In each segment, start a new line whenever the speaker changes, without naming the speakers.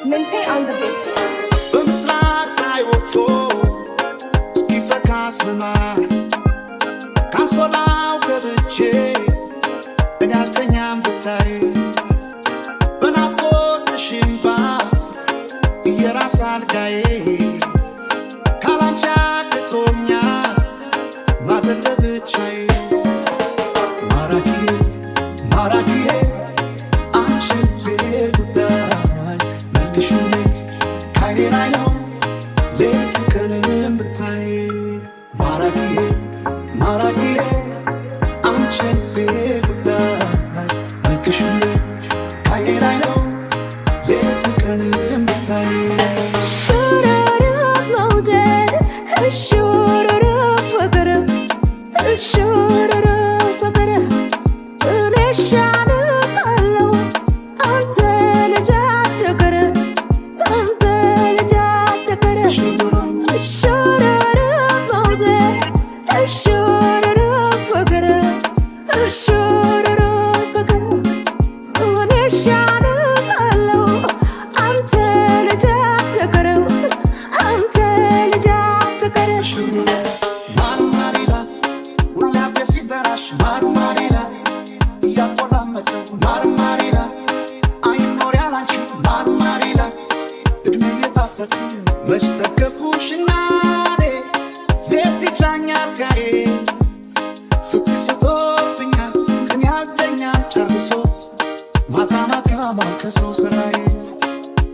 Mente on the beat.
በምስራቅ ፀሐይ ወጥቶ እስኪፈካ ሰማይ ካንሶላው ገብቼ እኔ አልተኛም ብታይ በናፍቆትሽ እንባ እየራስ አልጋዬ ካላንቺ አቅቶኛል ማደር ለብቻዬ ማራኪዬ ማራኪዬ አንቺን ጉዳይ መልክሽ ከዓይኔ ላይ ነው ሌት ቀንም ብታይ ማራኪዬ ማራኪዬ አንቺን ጉዳይ መልክሽ ከዓይኔ ላይ ነው ሌት ቀንም ብታይ
Shururuf mawded, shururuf ፍቅር shururuf ፍቅር እኔሻልሃለሁ አንተ ልጅ አትቅር አንተ ልጅ አትቅር shururuf mawded, shururuf ፍቅር shururuf ፍቅር እኔሻልሃለሁ አንተ ልጅ አትቅር አንተ ልጅ አትቅር
ማሩማሪላ ሁሌ አፌ ሲጠራሽ ማሩማሪላ እያቆላመጠው ማሩማሪላ አይኖር ያላንቺ ማሩማሪላ እድሜ እየጣፈጥ መች ተከብኩሽና ሌት ይድላኛል ጋዬ ፍቅር ስቶብኛል እኔ አልተኛም ጨርሶ ማታ ማታ ማልከሰው ስራዬ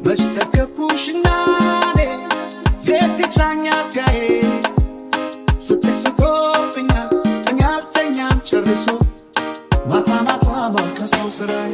መች ተከብኩሽና ሌት ይድላኛል ጋዬ ፍቅር ስቶብኛል እኔ አልተኛም ጨርሶ ማታ ማታ ማልከሰው ስራዬ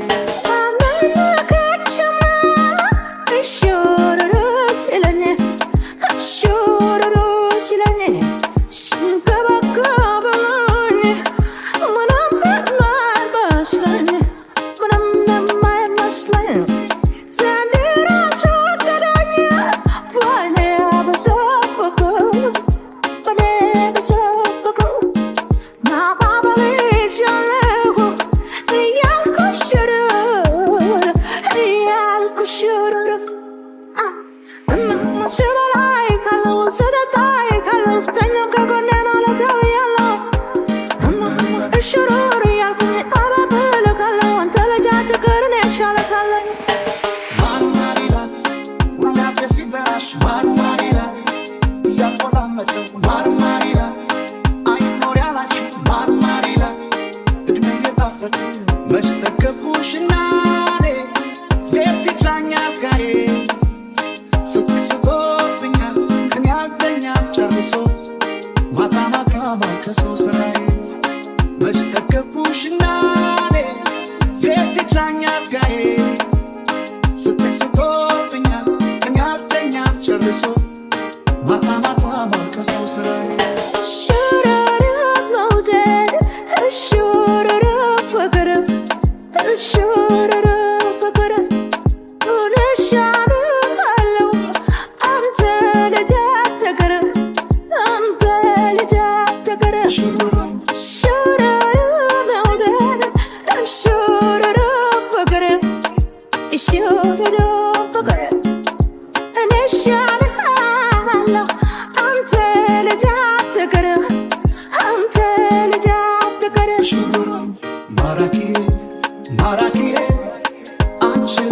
ማሩማሪላ ሁሌ አፌ ሲጠራሽ ማሩማሪላ እያቆላመጠው ማሩማሪላ አይኖር ያላንቺ ማሩማሪላ እድሜ እየጣፈጥ መች ተከብኩሽና ሌት ይድላኛል ጋዬ ፍቅር ስቶብኛል እኔ አልተኛም ጨርሶ ማታ ማታ ማልከሰው ስራዬ መች ተከብኩሽና ሌት ይድላኛል ጋዬ ፍቅር ስቶብኛል እኔ አልተኛም ጨርሶ ማታ ማታ ማልከሰው ስራዬ
shururuf mawded, shururuf ፍቅር shururuf ፍቅር እኔሻልሃለሁ አንተ ልጅ አትቅር አንተ ልጅ አትቅር shururuf mawded, shururuf ፍቅር shururuf ፍቅር እኔሻልሃለሁ አንተ ልጅ አትቅር አንተ ልጅ አትቅር
ማራኪዬ ማራኪዬ አንቺን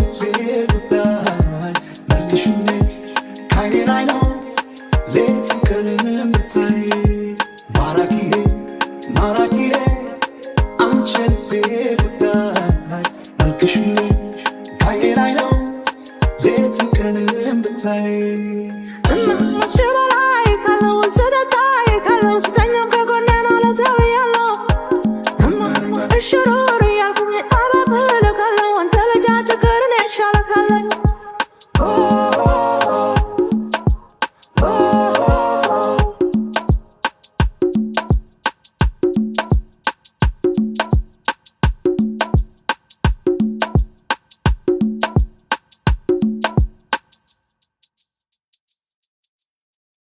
ጉዳይ መልክሽ ከዓይኔ ላይ ነው ሌት ቀንም ብታይ ማራኪዬ ማራኪዬ አንቺን ጉዳይ መልክሽ ከዓይኔ ላይ ነው ሌት ቀንም ብታይ
ሽበላይ ካለው ስደታይ ካለው ስተኛም ከጎኔ ነው ለተውያለሁ ሽሩር እያልኩኝ አባብል ካለው አንተ ልጅ አትቅር እኔ እሻልሃለሁ